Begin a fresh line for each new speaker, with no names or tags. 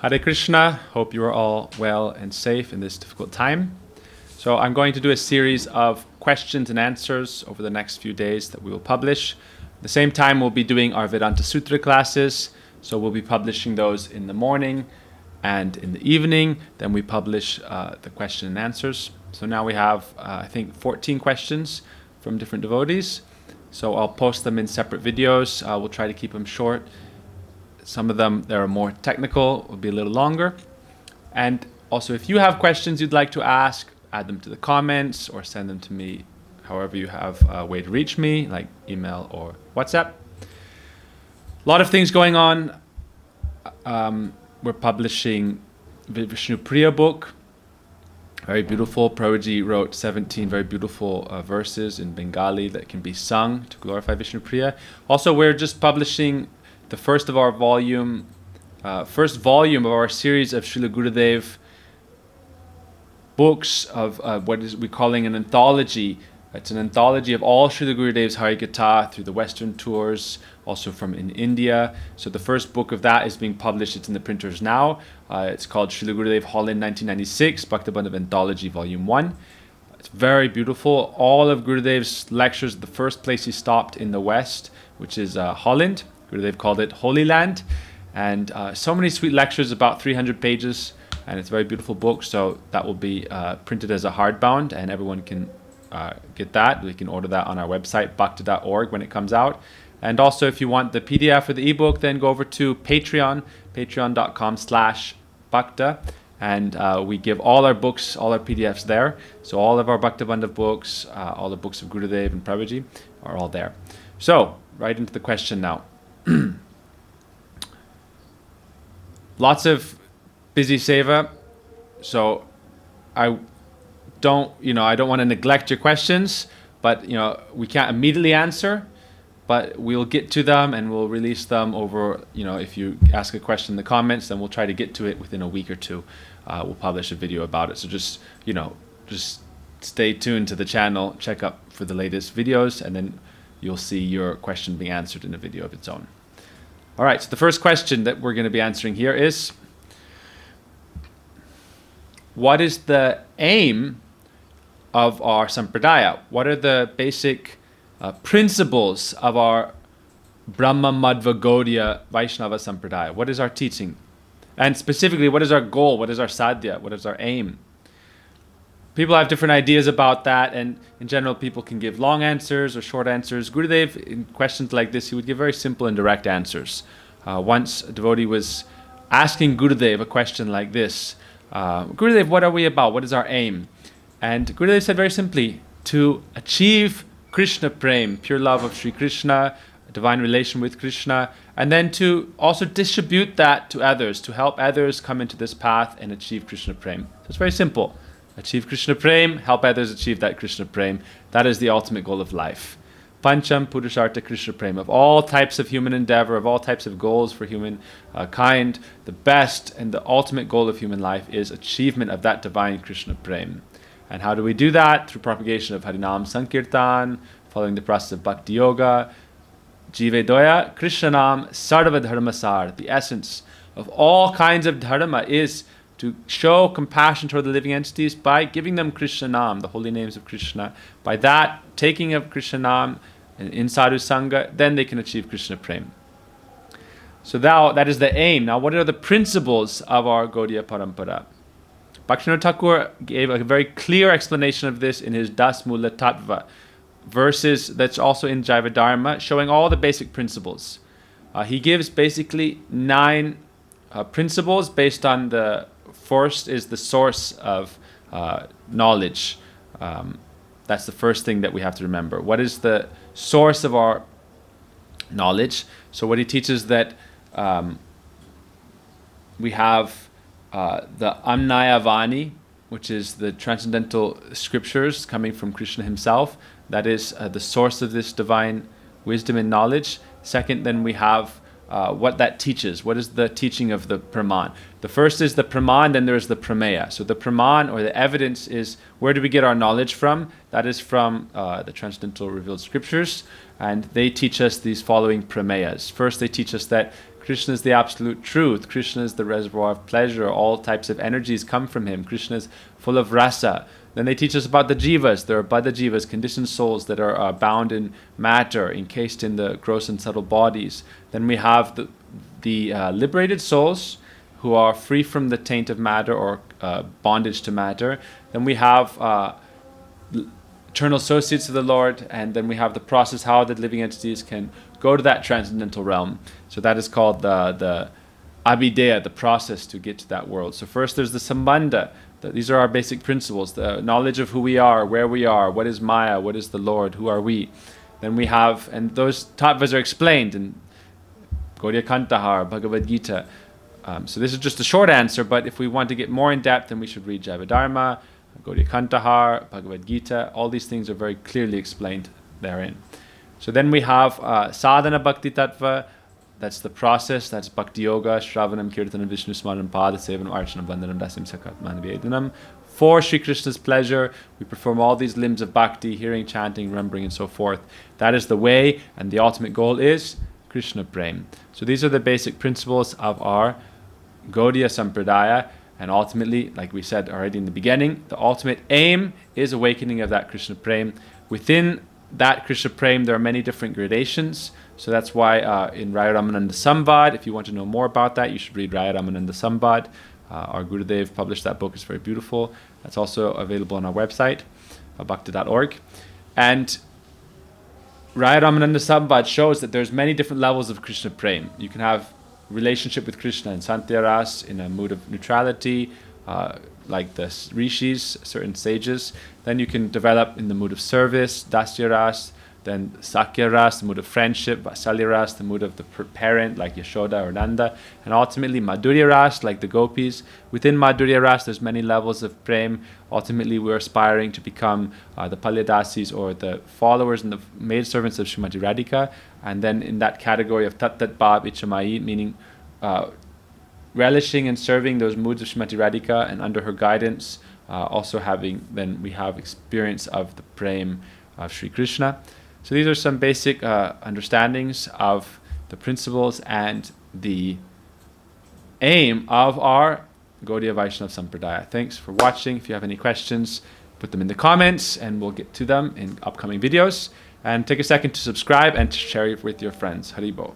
Hare Krishna, hope you are all well and safe in this difficult time. So I'm going to do a series of questions and answers over the next few days that we will publish. At the same time, we'll be doing our Vedanta Sutra classes. So we'll be publishing those in the morning and in the evening. Then we publish the question and answers. So now we have, I think, 14 questions from different devotees. So I'll post them in separate videos. We'll try to keep them short. Some of them that are more technical will be a little longer. And also, if you have questions you'd like to ask, add them to the comments or send them to me however you have a way to reach me, like email or WhatsApp. A lot of things going on. We're publishing Vishnu Priya book. Very beautiful. Prabhuji wrote 17 very beautiful verses in Bengali that can be sung to glorify Vishnu Priya. Also, we're just publishing the first volume of our series of Srila Gurudev books of what is we're calling an anthology. It's an anthology of all Srila Gurudev's Harikatha through the Western tours, also from in India. So the first book of that is being published. It's in the printers now. It's called Srila Gurudev Holland 1996, Bhaktabandhav Anthology Volume 1. It's very beautiful. All of Gurudev's lectures, the first place he stopped in the West, which is Holland. Gurudev called it Holy Land. And so many sweet lectures, about 300 pages. And it's a very beautiful book. So that will be printed as a hardbound, and everyone can get that. We can order that on our website, bhakta.org, when it comes out. And also, if you want the PDF or the ebook, then go over to Patreon, patreon.com/bhakta. And we give all our books, all our PDFs there. So all of our Bhaktabandhav books, all the books of Gurudev and Prabhuji are all there. So, right into the question now. Lots of busy seva, so I don't want to neglect your questions, but we can't immediately answer, but we'll get to them and we'll release them over. If you ask a question in the comments, then we'll try to get to it within a week or two. We'll publish a video about it. So just stay tuned to the channel, check up for the latest videos, and then you'll see your question being answered in a video of its own. All right, so the first question that we're going to be answering here is, what is the aim of our Sampradaya? What are the basic principles of our Brahma Madhva Gaudiya Vaishnava Sampradaya? What is our teaching? And specifically, what is our goal? What is our sadhya? What is our aim? People have different ideas about that, and in general, people can give long answers or short answers. Gurudev, in questions like this, he would give very simple and direct answers. Once a devotee was asking Gurudev a question like this, Gurudev, what are we about? What is our aim? And Gurudev said very simply, to achieve Krishna Prem, pure love of Sri Krishna, a divine relation with Krishna, and then to also distribute that to others, to help others come into this path and achieve Krishna Prem. So it's very simple. Achieve Krishna Prem, help others achieve that Krishna Prem. That is the ultimate goal of life. Pancham Purushartha Krishna Prem. Of all types of human endeavor, of all types of goals for human kind, the best and the ultimate goal of human life is achievement of that divine Krishna Prem. And how do we do that? Through propagation of Harinam Sankirtan, following the process of Bhakti Yoga. Jive Doya Krishnanam Sarva Dharmasar. The essence of all kinds of dharma is to show compassion toward the living entities by giving them Krishna Nam, the holy names of Krishna. By that, taking of Krishna Nam in sadhu sangha, then they can achieve Krishna Prem. So that is the aim. Now, what are the principles of our Gaudiya Parampara? Bhaktivinoda Thakur gave a very clear explanation of this in his Das Mula Tattva verses that's also in Jaiva Dharma, showing all the basic principles. He gives basically 9 principles based on the first is the source of knowledge. That's the first thing that we have to remember. What is the source of our knowledge? So what he teaches that we have the Amnaya Vani, which is the transcendental scriptures coming from Krishna himself. That is the source of this divine wisdom and knowledge. Second, then we have what that teaches. What is the teaching of the Praman? The first is the Praman, then there is the Prameya. So the Praman, or the evidence, is where do we get our knowledge from? That is from the transcendental revealed scriptures, and they teach us these following Prameyas. First, they teach us that Krishna is the absolute truth. Krishna is the reservoir of pleasure. All types of energies come from him. Krishna is full of rasa. Then they teach us about the jivas. There are bada jivas, conditioned souls that are bound in matter, encased in the gross and subtle bodies. Then we have the liberated souls who are free from the taint of matter or bondage to matter. Then we have eternal associates of the Lord, and then we have the process how the living entities can go to that transcendental realm. So that is called the abhideya, the process to get to that world. So first there's the sambandha. These are our basic principles, the knowledge of who we are, where we are, what is Maya, what is the Lord, who are we. Then we have, and those tattvas are explained in Gaudiya Kantahar, Bhagavad Gita. So this is just a short answer, but if we want to get more in depth, then we should read Jivadharma, Gaudiya Kantahar, Bhagavad Gita. All these things are very clearly explained therein. So then we have sadhana bhakti tattva. That's the process. That's bhakti yoga, shravanam, kirtanam, vishnu smaranam, pada sevanam, archanam, vandanam, dasim, sakatman, vedanam. For Sri Krishna's pleasure, we perform all these limbs of bhakti, hearing, chanting, remembering, and so forth. That is the way, and the ultimate goal is Krishna Prem. So these are the basic principles of our Gaudiya Sampradaya, and ultimately, like we said already in the beginning, the ultimate aim is awakening of that Krishna Prem. Within that Krishna Prem, there are many different gradations. So that's why in Raya Ramananda Samvad, if you want to know more about that, you should read Raya Ramananda Samvad. Our Gurudev published that book. It's very beautiful. That's also available on our website, bhakti.org. And Raya Ramananda Samvad shows that there's many different levels of Krishna Prem. You can have relationship with Krishna in Santya Ras, in a mood of neutrality, like the rishis, certain sages. Then you can develop in the mood of service, Dasya Ras. Then Sakya Ras, the mood of friendship, Vasalya Ras, the mood of the parent, like Yashoda or Nanda. And ultimately Madhurya Ras, like the gopis. Within Madhurya Ras, there's many levels of prem. Ultimately, we're aspiring to become the Palyadasis, or the followers and the maidservants of Srimati Radhika. And then in that category of Tat Tat Bhav Ichamai, meaning relishing and serving those moods of Srimati Radhika, and under her guidance, also having, then we have experience of the prem of Sri Krishna. So these are some basic understandings of the principles and the aim of our Gaudiya Vaishnava Sampradaya. Thanks for watching. If you have any questions, put them in the comments and we'll get to them in upcoming videos. And take a second to subscribe and to share it with your friends. Haribo.